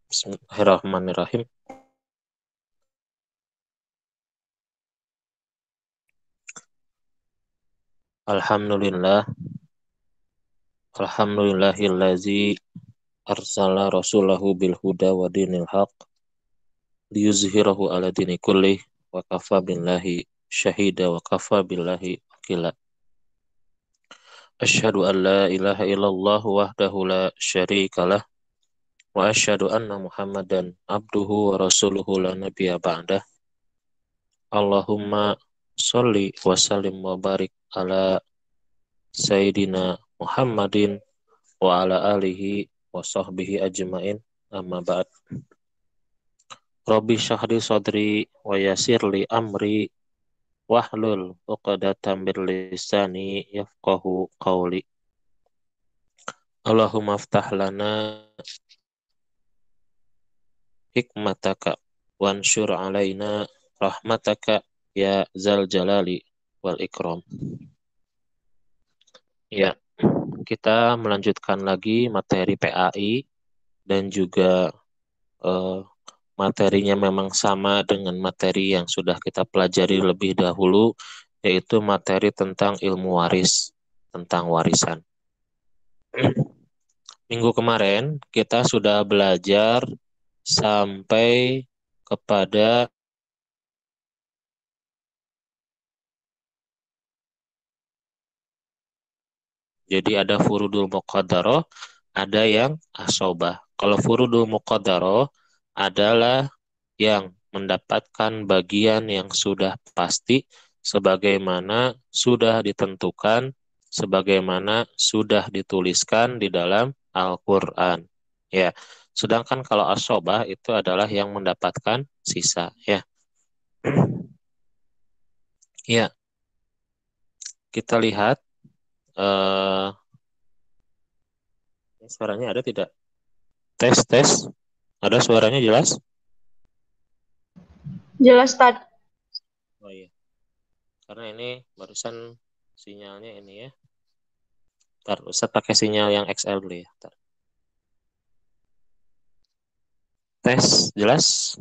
Bismillahirrahmanirrahim. Alhamdulillah. Alhamdulillahillazi arsala rasulahu bil huda wa dinil haq liyuzhirahu ala dini kullih wa kafa billahi syahida wa kafa billahi wakila. Asyhadu an la ilaha illallah wahdahu la syarikalah wa asyhadu anna Muhammadan abduhu wa rasuluhu la nabiyya ba'dah. Allahumma sholli wa sallim wa barik ala sayyidina Muhammadin wa ala alihi wa sahbihi ajmain, amma ba'd. Rabbi syahri sadri wa yasirli amri wahlul uqdatam min lisani yafqahu qawli. Allahumma aftah lana hikmataka wansyur alaina rahmataka ya zal jalali wal ikram. Ya, kita melanjutkan lagi materi PAI dan juga materinya memang sama dengan materi yang sudah kita pelajari lebih dahulu, yaitu materi tentang ilmu waris, tentang warisan. Minggu kemarin kita sudah belajar sampai kepada jadi ada furudul muqaddaroh, ada yang asobah. Kalau furudul muqaddaroh adalah yang mendapatkan bagian yang sudah pasti sebagaimana sudah ditentukan, sebagaimana sudah dituliskan di dalam Al-Qur'an. Ya. Sedangkan kalau asobah itu adalah yang mendapatkan sisa, ya. Ya, kita lihat suaranya ada tidak? Tes, tes. Ada suaranya jelas? Jelas, Tad. Oh iya. Karena ini barusan sinyalnya ini ya. Ntar, Ustaz pakai sinyal yang XL dulu ya. Ntar. Tes, jelas?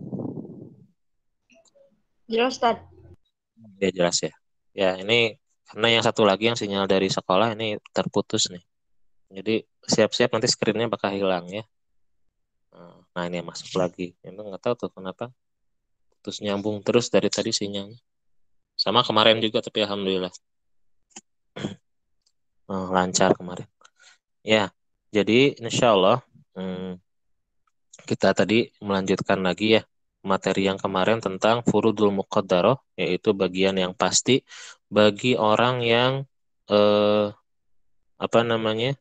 Jelas, Tad. Ya, jelas ya. Ya, ini karena yang satu lagi yang sinyal dari sekolah ini terputus nih. Jadi siap-siap nanti screen-nya bakal hilang ya. Nah, ini yang masuk lagi. Itu nggak tahu tuh kenapa. Terus nyambung terus dari tadi sinyalnya. Sama kemarin juga, tapi alhamdulillah. Lancar kemarin. Ya, jadi insya Allah kita tadi melanjutkan lagi ya materi yang kemarin tentang furudul muqaddaroh, yaitu bagian yang pasti bagi orang yang eh, apa namanya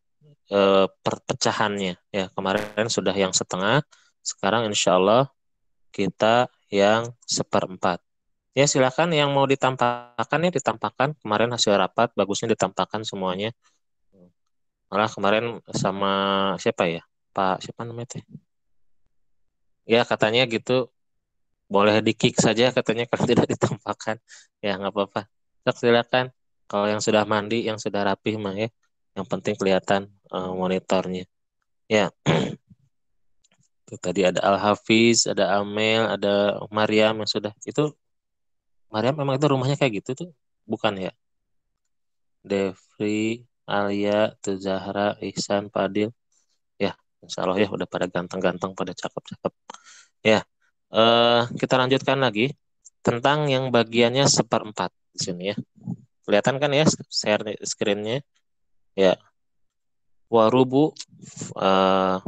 perpecahannya ya. Kemarin sudah yang setengah, sekarang insya Allah kita yang seperempat. Ya silakan yang mau ditampakkan ya ditampakkan. Kemarin hasil rapat bagusnya ditampakkan semuanya. Malah kemarin sama siapa ya? Pak siapa namanya teh? Ya katanya gitu boleh di-kick saja katanya kalau tidak ditampakkan. Ya nggak apa-apa. Sok, silakan. Kalau yang sudah mandi, yang sudah rapih mah ya. Yang penting kelihatan monitornya. Ya, tuh, tadi ada Al-Hafiz, ada Amel, ada Mariam yang sudah. Itu Mariam memang itu rumahnya kayak gitu tuh? Bukan ya? Devri, Alia, tuh Zahra, Ihsan, Fadil. Ya, insya Allah ya udah pada ganteng-ganteng, pada cakep-cakep. Ya, kita lanjutkan lagi tentang yang bagiannya seperempat di sini ya. Kelihatan kan ya share screen-nya? Ya, warubu uh,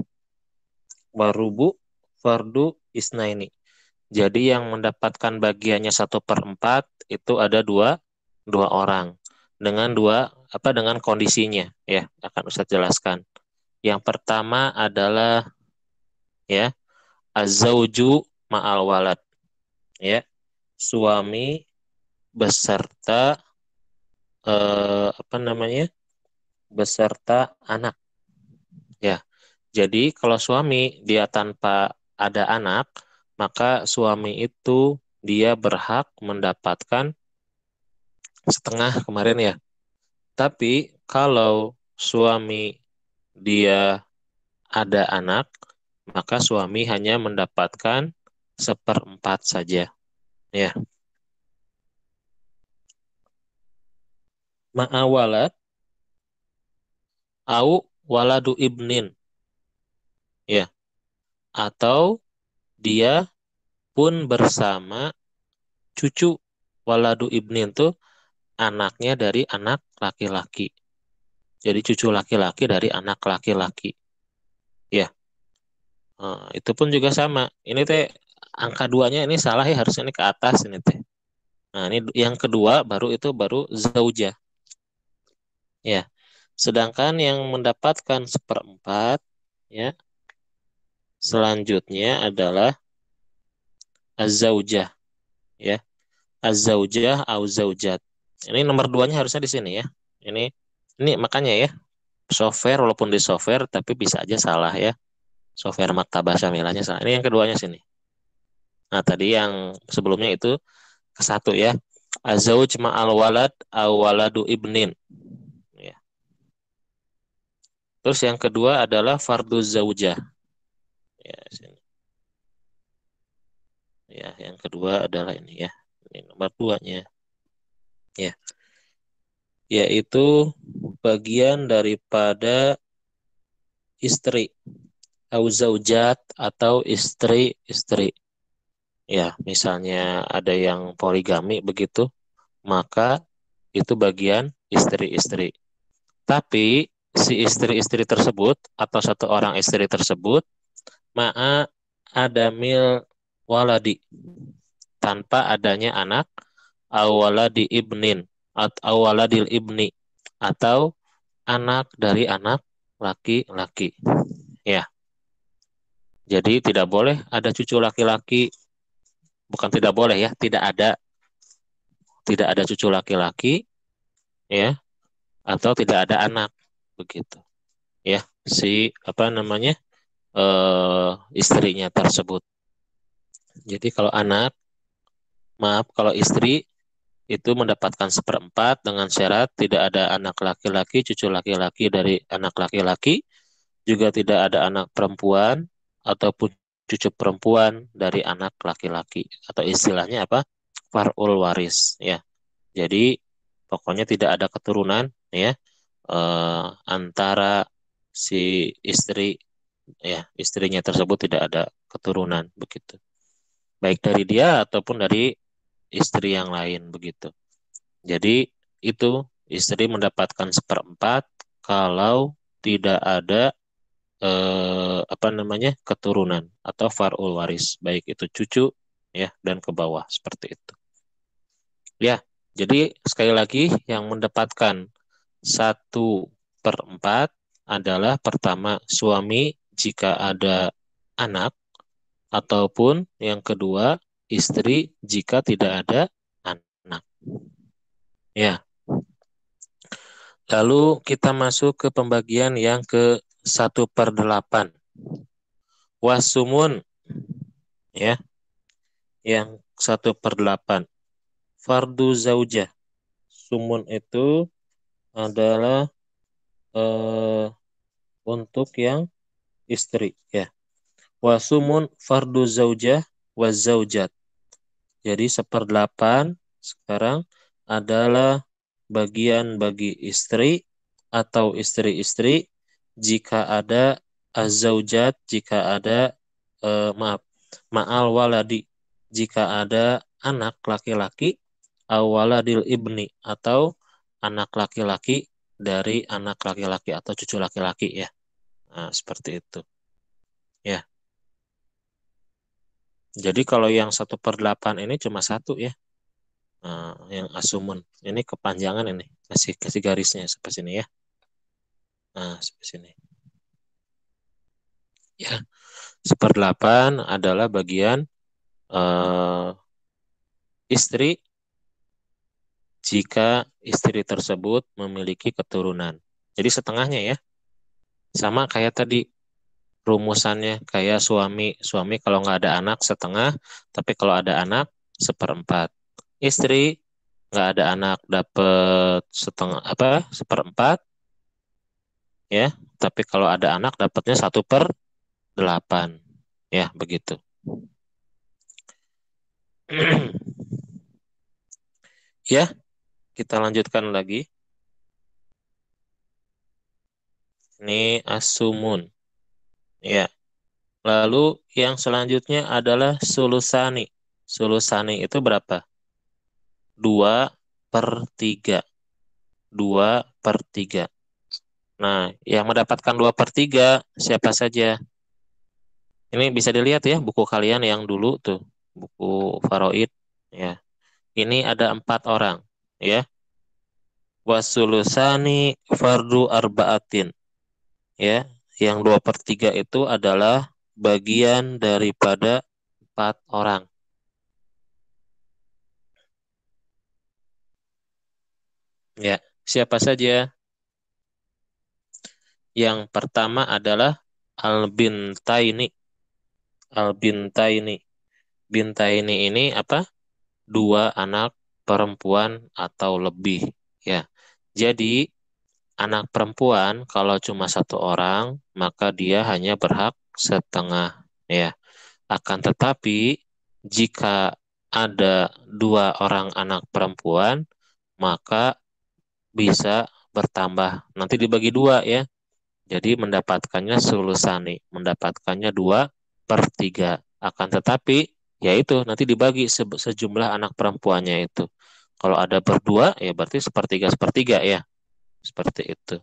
warubu fardu isnaini. Jadi yang mendapatkan bagiannya 1/4 itu ada dua orang dengan dengan kondisinya ya akan Ustaz jelaskan. Yang pertama adalah ya azauju ma'al walad ya suami beserta beserta anak ya. Jadi kalau suami dia tanpa ada anak, maka suami itu dia berhak mendapatkan setengah kemarin ya. Tapi kalau suami dia ada anak, maka suami hanya mendapatkan seperempat saja. Ya, ma'awalat au waladu ibnin. Ya, atau dia pun bersama cucu. Waladu ibnin tuh anaknya dari anak laki-laki. Jadi cucu laki-laki dari anak laki-laki. Ya, itu pun juga sama. Ini teh angka duanya ini salah ya, harusnya ini ke atas ini teh. Nah, ini yang kedua baru zaujah. Ya. Sedangkan yang mendapatkan seperempat ya, selanjutnya adalah az-zaujah ya. Az-zaujah au zaujat. Ini nomor duanya harusnya di sini ya. Ini ini makanya ya, software walaupun di software tapi bisa aja salah ya. Software Maktabah Syamilahnya salah. Ini yang keduanya sini. Nah, tadi yang sebelumnya itu ke satu ya. Az-zauj ma'al walad au waladu ibnin. Ya. Terus yang kedua adalah fardhu zaujah. Ya, sini. Ya, yang kedua adalah ini ya. Ini nomor duanya. Ya, yaitu bagian daripada istri, au zaujat atau istri-istri. Ya, misalnya ada yang poligami begitu, maka itu bagian istri-istri. Tapi si istri-istri tersebut atau satu orang istri tersebut ma'a adamil waladi, tanpa adanya anak, awaladi ibnin atau awaladil ibni, atau anak dari anak laki-laki. Ya, jadi tidak boleh ada cucu laki-laki, bukan tidak boleh ya, tidak ada cucu laki-laki ya, atau tidak ada anak begitu. Ya, si apa namanya? Istrinya tersebut. Jadi kalau anak, maaf, kalau istri itu mendapatkan seperempat dengan syarat tidak ada anak laki-laki, cucu laki-laki dari anak laki-laki, juga tidak ada anak perempuan ataupun cucu perempuan dari anak laki-laki, atau istilahnya apa? Far'ul waris ya. Jadi pokoknya tidak ada keturunan ya, antara si istri ya, istrinya tersebut tidak ada keturunan begitu. Baik dari dia ataupun dari istri yang lain begitu. Jadi itu istri mendapatkan seperempat kalau tidak ada apa namanya, keturunan atau far'ul waris, baik itu cucu ya dan ke bawah seperti itu. Ya, jadi sekali lagi yang mendapatkan 1/4 adalah pertama suami jika ada anak, ataupun yang kedua istri jika tidak ada anak. Ya, lalu kita masuk ke pembagian yang ke 1/8. Wasumun ya, yang 1/8. Fardu zaujah. Sumun itu adalah eh, untuk yang istri ya. Wasumun fardu zaujah wa zaujat. Jadi 1/8 sekarang adalah bagian bagi istri atau istri-istri jika ada azaujat, jika ada maaf, ma'al waladi, jika ada anak laki-laki, awaladil ibni, atau anak laki-laki dari anak laki-laki atau cucu laki-laki ya. Nah, seperti itu. Ya. Jadi kalau yang 1/8 ini cuma satu ya. Yang asumen. Ini kepanjangan ini. Kasih garisnya sampai sini ya. Nah, sampai sini. Ya. 1/8 adalah bagian eh, istri jika istri tersebut memiliki keturunan. Jadi setengahnya ya. Sama kayak tadi rumusannya, kayak suami. Suami kalau nggak ada anak setengah, tapi kalau ada anak 1/4. Istri nggak ada anak dapat setengah apa 1/4 ya. Tapi kalau ada anak dapatnya 1/8 8. Ya, begitu. Ya, kita lanjutkan lagi. Ini asumun. Ya. Lalu yang selanjutnya adalah sulusani. Sulusani itu berapa? 2/3. 2/3. Nah, yang mendapatkan 2/3 siapa saja? Ini bisa dilihat ya buku kalian yang dulu tuh, buku Faraid. Ya, ini ada 4 orang. Ya, wasulusani fardu arbaatin. Ya, yang 2/3 itu adalah bagian daripada 4 orang. Ya, siapa saja? Yang pertama adalah al-bintaini. Al-bintaini. Bintaini ini apa? Dua anak perempuan atau lebih. Ya. Jadi, anak perempuan kalau cuma satu orang, maka dia hanya berhak setengah. Ya. Akan tetapi, jika ada dua orang anak perempuan, maka bisa bertambah. Nanti dibagi dua ya. Jadi mendapatkannya sulusani, mendapatkannya 2/3. Akan tetapi, yaitu nanti dibagi sejumlah anak perempuannya itu. Kalau ada berdua, ya berarti sepertiga sepertiga ya, seperti itu.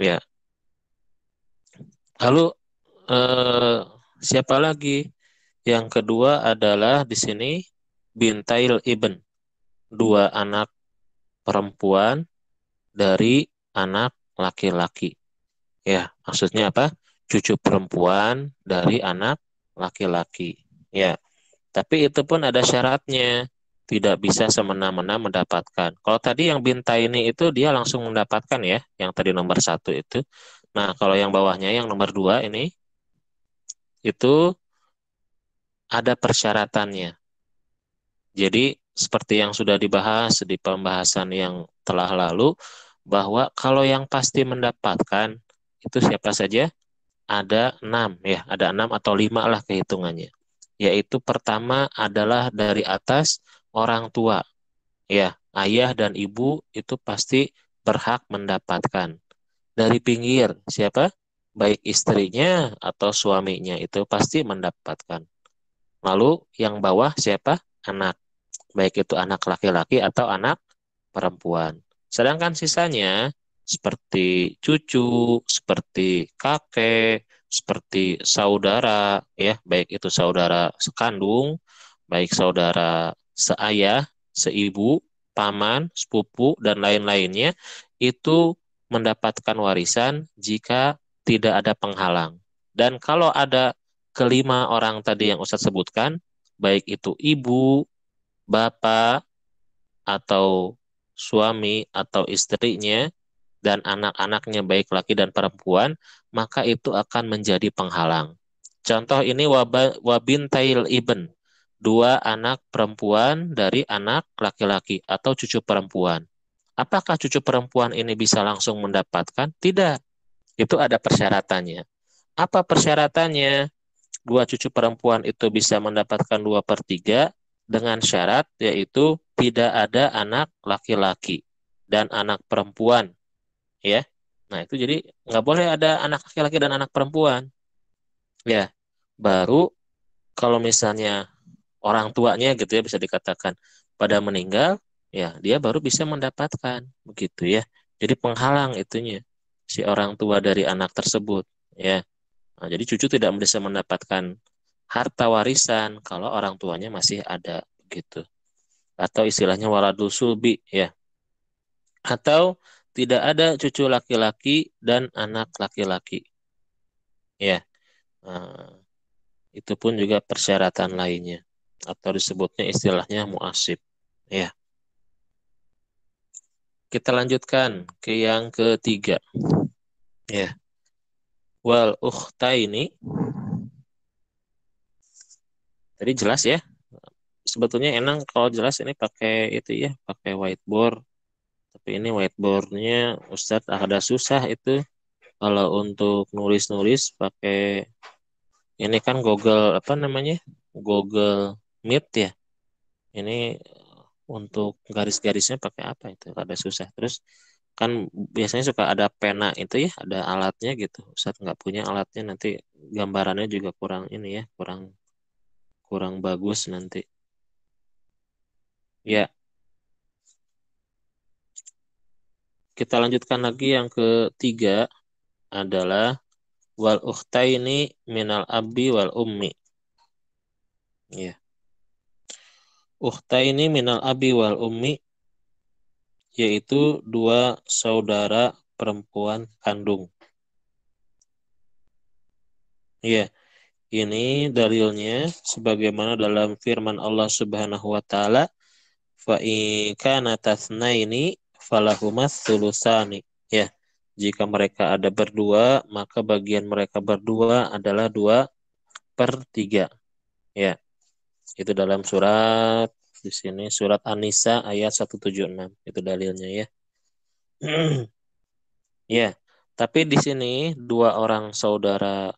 Ya. Lalu eh, siapa lagi? Yang kedua adalah di sini bintail ibn, dua anak perempuan dari anak laki-laki. Ya, maksudnya apa? Cucu perempuan dari anak laki-laki. Ya, tapi itu pun ada syaratnya. Tidak bisa semena-mena mendapatkan. Kalau tadi yang bintaini itu dia langsung mendapatkan ya, yang tadi nomor 1 itu. Nah, kalau yang bawahnya, yang nomor 2 ini, itu ada persyaratannya. Jadi, seperti yang sudah dibahas di pembahasan yang telah lalu, bahwa kalau yang pasti mendapatkan, itu siapa saja? Ada 6 ya, ada 6 atau 5 lah kehitungannya. Yaitu pertama adalah dari atas orang tua. Ya, ayah dan ibu itu pasti berhak mendapatkan. Dari pinggir, siapa? Baik istrinya atau suaminya itu pasti mendapatkan. Lalu yang bawah siapa? Anak. Baik itu anak laki-laki atau anak perempuan. Sedangkan sisanya seperti cucu, seperti kakek, seperti saudara, ya, baik itu saudara sekandung, baik saudara seayah, seibu, paman, sepupu, dan lain-lainnya, itu mendapatkan warisan jika tidak ada penghalang. Dan kalau ada kelima orang tadi yang Ustadz sebutkan, baik itu ibu, bapak, atau suami atau istrinya dan anak-anaknya baik laki dan perempuan, maka itu akan menjadi penghalang. Contoh ini wabintail ibn, dua anak perempuan dari anak laki-laki atau cucu perempuan. Apakah cucu perempuan ini bisa langsung mendapatkan? Tidak. Itu ada persyaratannya. Apa persyaratannya? Dua cucu perempuan itu bisa mendapatkan 2/3 dengan syarat yaitu tidak ada anak laki-laki dan anak perempuan ya. Nah itu jadi nggak boleh ada anak laki-laki dan anak perempuan ya. Baru kalau misalnya orang tuanya gitu ya bisa dikatakan pada meninggal ya dia baru bisa mendapatkan begitu ya. Jadi penghalang itunya si orang tua dari anak tersebut ya. Nah, jadi cucu tidak bisa mendapatkan harta warisan kalau orang tuanya masih ada gitu. Atau istilahnya waladul sulbi ya. Atau tidak ada cucu laki-laki dan anak laki-laki ya. Nah, itu pun juga persyaratan lainnya atau disebutnya istilahnya muasib ya. Kita lanjutkan ke yang ketiga ya. Wal ukhtaini tadi jelas ya. Sebetulnya enak kalau jelas ini pakai itu ya, pakai whiteboard. Tapi ini whiteboardnya Ustadz ada susah itu kalau untuk nulis-nulis pakai Ini kan Google apa namanya? Google Meet ya. Ini untuk garis-garisnya pakai apa itu? Ada susah. Terus kan biasanya suka ada pena itu ya, ada alatnya gitu. Ustaz nggak punya alatnya nanti gambarannya juga kurang ini ya, kurang kurang bagus nanti. Ya, kita lanjutkan lagi yang ketiga adalah wal ukhtaini minal abi wal ummi. Ya, ukhtaini minal abi wal ummi yaitu dua saudara perempuan kandung. Ya, ini dalilnya sebagaimana dalam firman Allah Subhanahu wa taala, fa in kana tatsnaini falahumas sulusani. Ya, jika mereka ada berdua, maka bagian mereka berdua adalah 2/3. Ya, itu dalam surat di sini surat An-Nisa ayat 176. Itu dalilnya ya. Ya, tapi di sini dua orang saudara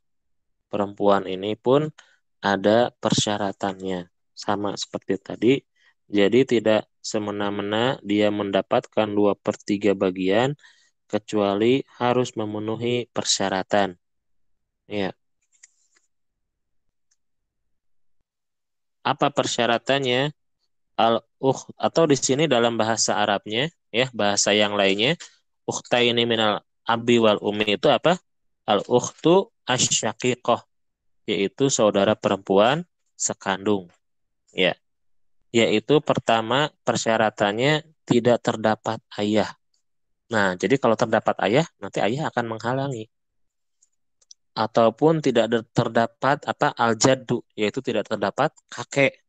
perempuan ini pun ada persyaratannya. Sama seperti tadi. Jadi tidak semena-mena dia mendapatkan 2/3 bagian kecuali harus memenuhi persyaratan. Ya, apa persyaratannya? Al-ukh atau di sini dalam bahasa Arabnya, ya, bahasa yang lainnya, ukhtaini minal abi wal umi itu apa? Al-ukhtu asyaqiqah, yaitu saudara perempuan sekandung. Ya, yaitu pertama persyaratannya tidak terdapat ayah. Nah, jadi kalau terdapat ayah, nanti ayah akan menghalangi. Ataupun tidak terdapat apa al-jaddu, yaitu tidak terdapat kakek.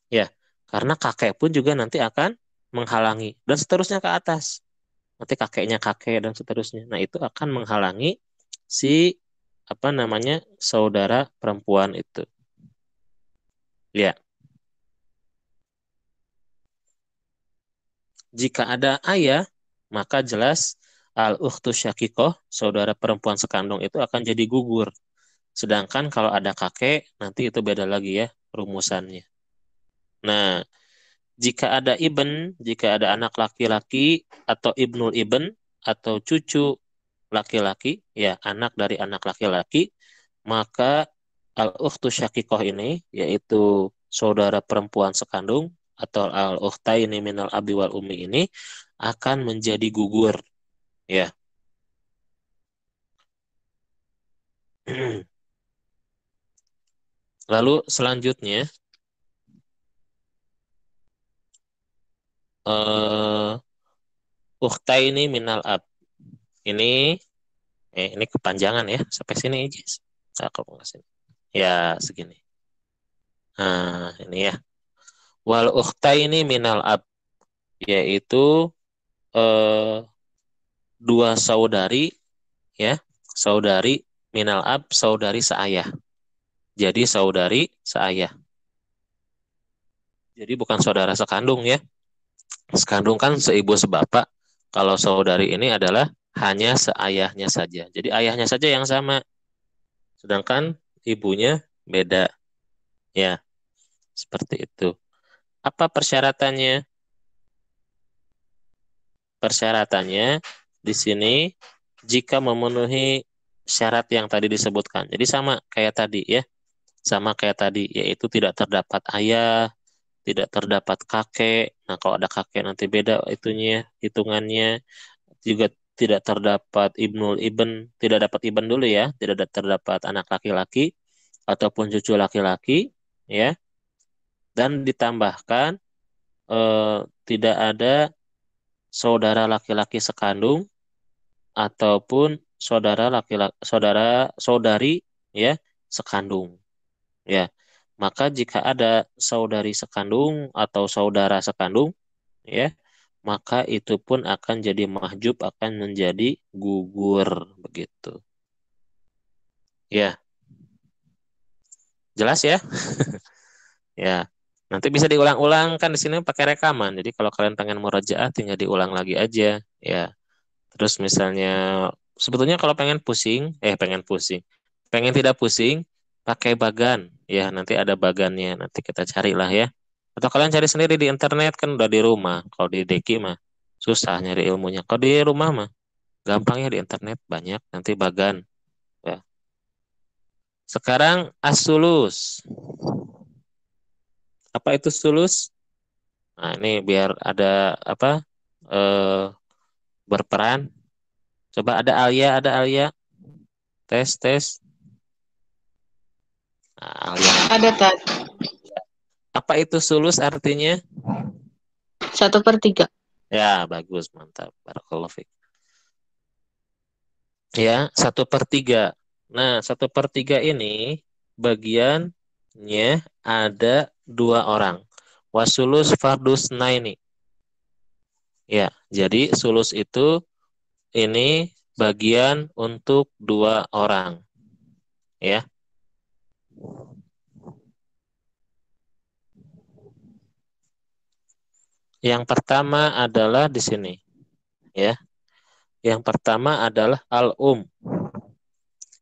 Ya, karena kakek pun juga nanti akan menghalangi dan seterusnya ke atas. Nanti kakeknya kakek dan seterusnya. Nah, itu akan menghalangi si apa namanya saudara perempuan itu. Ya, jika ada ayah, maka jelas al-ukhtu syakikoh, saudara perempuan sekandung itu akan jadi gugur. Sedangkan kalau ada kakek, nanti itu beda lagi ya rumusannya. Nah, jika ada jika ada anak laki-laki atau ibnul ibn atau cucu laki-laki, ya anak dari anak laki-laki, maka al-ukhtu syakikoh ini, yaitu saudara perempuan sekandung, atau al-ukhtaini minal abi wal umi ini, akan menjadi gugur. Ya. Lalu selanjutnya, eh, ukhtaini minal ab. Ini, ini kepanjangan ya, sampai sini aja. Cakep nggak sini? Ya, segini. Nah, ini ya. Wal ukhtaini minal ab, yaitu eh, dua saudari ya, saudari minal ab, saudari seayah. Jadi saudari seayah. Jadi bukan saudara sekandung ya. Sekandung kan seibu sebapak. Kalau saudari ini adalah hanya seayahnya saja. Jadi ayahnya saja yang sama, sedangkan ibunya beda. Ya, seperti itu. Apa persyaratannya? Persyaratannya di sini jika memenuhi syarat yang tadi disebutkan. Jadi sama kayak tadi ya, sama kayak tadi, yaitu tidak terdapat ayah, tidak terdapat kakek. Nah, kalau ada kakek nanti beda itunya, hitungannya. Juga tidak terdapat ibnul ibn, tidak dapat ibn dulu ya, tidak terdapat anak laki-laki ataupun cucu laki-laki, ya. Dan ditambahkan tidak ada saudara laki-laki sekandung ataupun saudara laki-laki saudari ya sekandung ya. Maka jika ada saudari sekandung atau saudara sekandung ya, maka itu pun akan jadi mahjub, akan menjadi gugur begitu. Ya, jelas ya? Ya. Nanti bisa diulang-ulang kan di sini pakai rekaman. Jadi kalau kalian pengen murojaah tinggal diulang lagi aja ya. Terus misalnya sebetulnya kalau pengen pusing, pengen pusing. Pengen tidak pusing, pakai bagan. Ya, nanti ada bagannya. Nanti kita carilah ya. Atau kalian cari sendiri di internet kan udah di rumah. Kalau di Deki mah susah nyari ilmunya. Kalau di rumah mah gampang ya di internet banyak. Nanti bagan. Ya. Sekarang as-sulus. Apa itu sulus? Nah, ini biar ada apa? Eh, berperan. Coba ada Alia. Tes, tes. Nah, Alia nggak. Ada tadi. Apa itu sulus artinya? 1/3. Ya, bagus, mantap. Barakallahu fiik. Ya, 1/3. Nah, 1/3 ini bagiannya ada dua orang. Wasulus fardus naini. Ya, jadi sulus itu ini bagian untuk dua orang. Ya, yang pertama adalah di sini. Ya, yang pertama adalah al-um.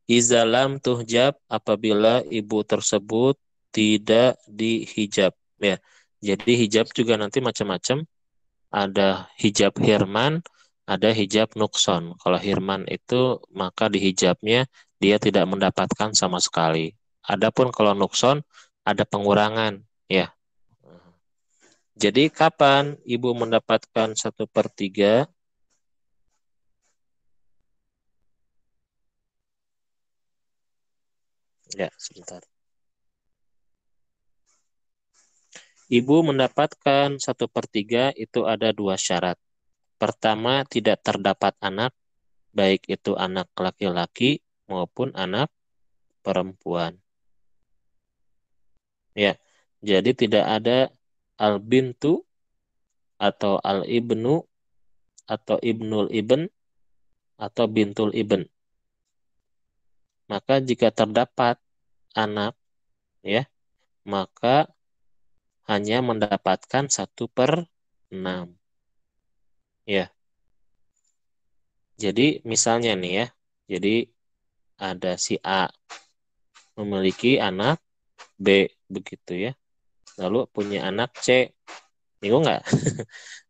Izalam tuhjab apabila ibu tersebut tidak dihijab. Ya, jadi hijab juga nanti macam-macam. Ada hijab hirman, ada hijab nukson. Kalau hirman itu maka di hijabnya dia tidak mendapatkan sama sekali. Adapun kalau nukson ada pengurangan. Ya, jadi kapan ibu mendapatkan 1/3? Ya, sebentar. Ibu mendapatkan 1/3 itu ada dua syarat. Pertama, tidak terdapat anak, baik itu anak laki-laki maupun anak perempuan. Ya, jadi tidak ada al-bintu atau al-ibnu atau ibnul ibn atau bintul ibn. Maka jika terdapat anak, ya, maka hanya mendapatkan 1/6. Ya, jadi misalnya nih ya, jadi ada si A memiliki anak B begitu ya, lalu punya anak C, bingung nggak?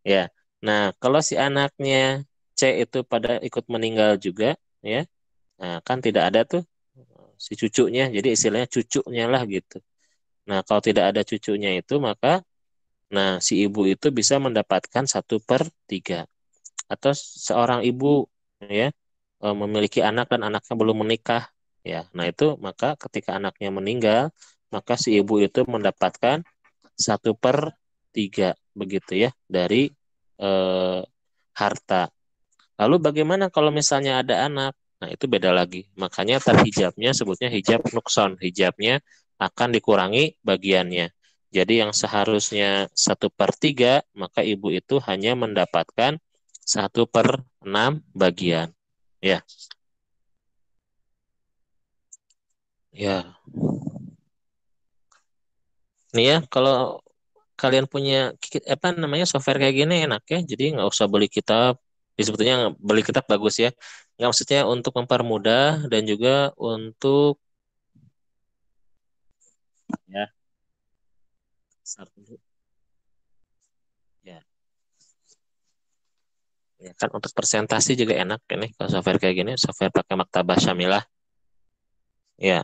Ya, nah kalau si anaknya C itu pada ikut meninggal juga, ya, nah kan tidak ada tuh si cucunya, jadi istilahnya cucunya lah gitu. Nah kalau tidak ada cucunya itu maka, nah si ibu itu bisa mendapatkan 1/3. Atau seorang ibu ya memiliki anak dan anaknya belum menikah, ya, nah itu maka ketika anaknya meninggal maka si ibu itu mendapatkan 1/3 begitu ya dari eh, harta. Lalu bagaimana kalau misalnya ada anak? Nah itu beda lagi. Makanya terhijabnya sebutnya hijab nukson. Hijabnya akan dikurangi bagiannya. Jadi yang seharusnya 1/3 maka ibu itu hanya mendapatkan 1/6 bagian. Ya, ya. Nih ya, kalau kalian punya apa namanya software kayak gini enak ya. Jadi nggak usah beli kitab. Sebetulnya beli kitab bagus ya. Nggak, maksudnya untuk mempermudah dan juga untuk ya, start dulu. Ya, ya kan untuk presentasi juga enak ini kalau software kayak gini, software pakai Maktabah Syamilah. Ya,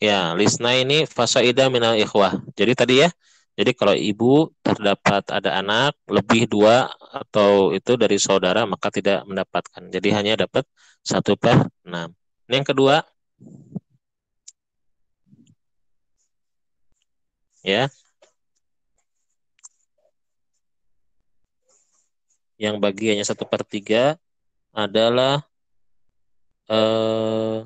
ya, Lisna ini fasoida minal ikhwah. Jadi tadi ya, jadi kalau ibu terdapat ada anak lebih dua atau itu dari saudara maka tidak mendapatkan. Jadi hanya dapat 1/6. Ini yang kedua, ya, yang bagiannya 1/3 adalah eh,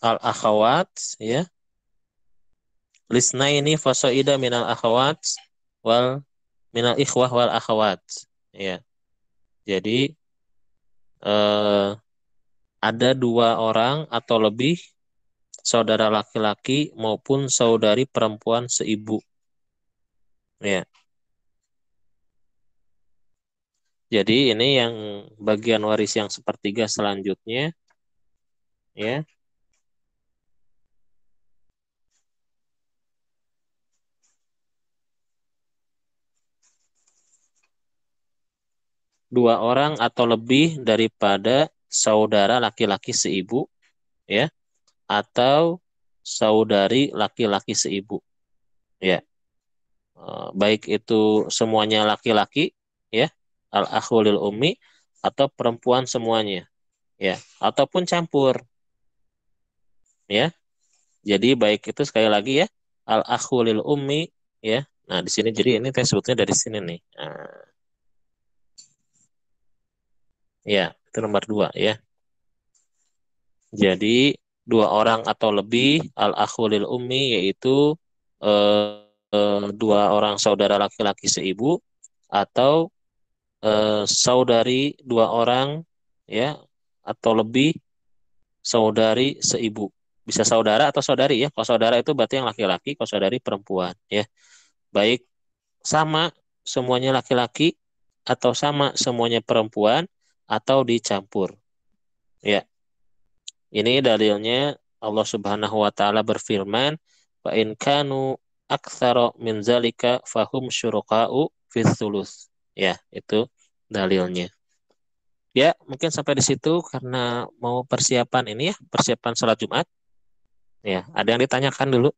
al akhawat, ya. Lisna ini fasoida minal akhawat wal minal ikhwah wal akhawat. Ya. Jadi eh, ada dua orang atau lebih saudara laki-laki maupun saudari perempuan seibu. Ya. Jadi ini yang bagian waris yang sepertiga selanjutnya, ya. Dua orang atau lebih daripada saudara laki-laki seibu, ya, atau saudari laki-laki seibu, ya. Baik itu semuanya laki-laki, ya, al-akhulil ummi, atau perempuan semuanya, ya, ataupun campur, ya. Jadi baik itu sekali lagi ya, al-akhulil ummi, ya. Nah, di sini jadi ini saya sebutnya dari sini nih. Nah, ya, itu nomor dua ya. Jadi dua orang atau lebih al-akhulil ummi yaitu eh, dua orang saudara laki-laki seibu atau saudari dua orang, ya, atau lebih saudari seibu. Bisa saudara atau saudari ya. Kalau saudara itu berarti yang laki-laki, kalau saudari perempuan ya. Baik sama semuanya laki-laki atau sama semuanya perempuan atau dicampur. Ya, ini dalilnya Allah Subhanahu wa taala berfirman, "Fa in kanu aktsara min zalika fahum syuraka'u fits sulus." Ya, itu dalilnya. Ya, mungkin sampai di situ karena mau persiapan ini ya, persiapan sholat Jumat. Ya, ada yang ditanyakan dulu.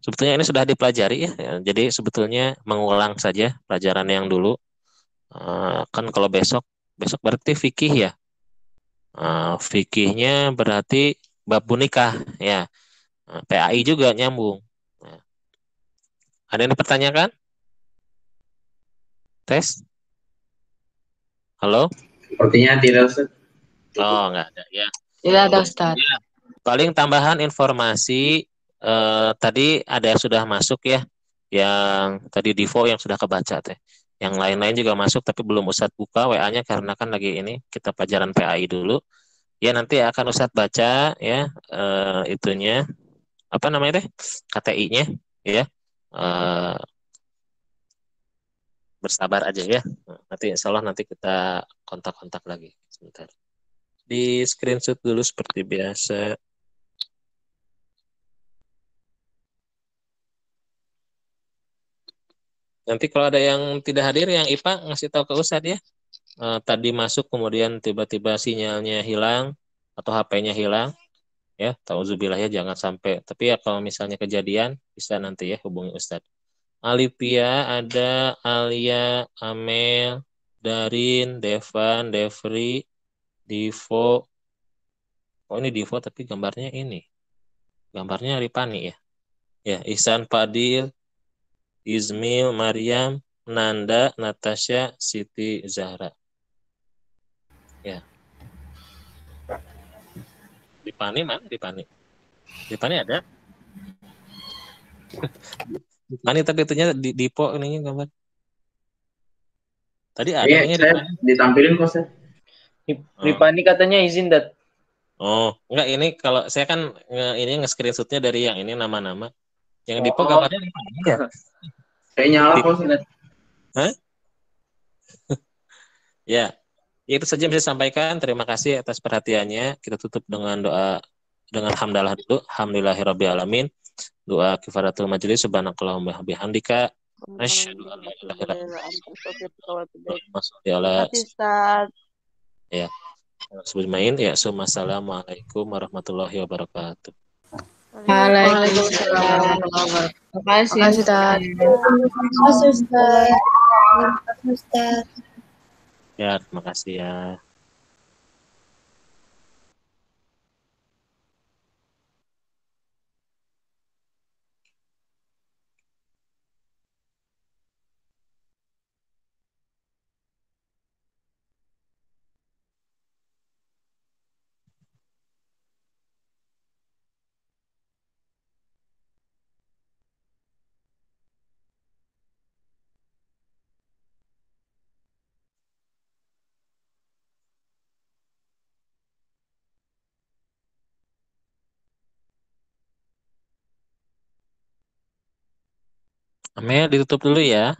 Sebetulnya ini sudah dipelajari ya, jadi sebetulnya mengulang saja pelajaran yang dulu. Kan kalau besok, besok berarti fikih ya. Fikihnya berarti bab nikah ya. PAI juga nyambung. Nah, ada yang dipertanyakan? Tes? Halo? Sepertinya tidak, Ustaz. Oh, nggak ada ya. Tidak ada Ustadz. Ya, paling tambahan informasi tadi ada yang sudah masuk ya, yang tadi Divo yang sudah kebaca teh. Yang lain-lain juga masuk tapi belum Ustadz buka WA-nya karena kan lagi ini kita pelajaran PAI dulu. Ya nanti akan Ustadz baca ya itunya apa namanya teh KTI-nya ya. Eh, Bersabar aja ya. Nanti insya Allah nanti kita kontak-kontak lagi sebentar. Di screenshot dulu seperti biasa. Nanti kalau ada yang tidak hadir, yang IPA ngasih tahu ke Ustadz ya. Tadi masuk kemudian tiba-tiba sinyalnya hilang atau HP-nya hilang, ya. Tauzubillah ya jangan sampai. Tapi ya kalau misalnya kejadian bisa nanti ya hubungi Ustadz. Alipia ada, Alia, Amel, Darin, Devan, Devri, Divo. Oh ini Divo tapi gambarnya ini. Gambarnya Ripani ya. Ya, Ihsan Fadil, Izmil, Maryam, Nanda, Natasha, Siti, Zahra. Ya, Ripani mana Ripani? Ripani ada? Ripani tapi itunya di po ini gambar. Tadi ada Iya, kayaknya saya Ripani. ditampilin kok, Ustaz. Oh. Ripani katanya izin dat. Oh, enggak ini kalau saya kan ini nge-screenshotnya dari yang ini nama-nama. Yang di po Oh, gambarnya Ripani ya. Saya nyala Di, kok, Ustaz. Hah? Ya, itu saja yang bisa saya sampaikan. Terima kasih atas perhatiannya. Kita tutup dengan doa dengan hamdalah dulu. Alhamdulillahirabbil alamin. Doa kifaratul majelis subhanakallahumma bihamdika asyhadu an la ilaha illa anta astaghfiruka wa atubu Ustaz. ya. Sebelum ya, assalamualaikum warahmatullahi wabarakatuh. Waalaikumsalam. Terima kasih Ustaz. Terima kasih, Ustaz. Terima kasih, Ustaz. Ya, terima kasih ya. Amel ditutup dulu ya.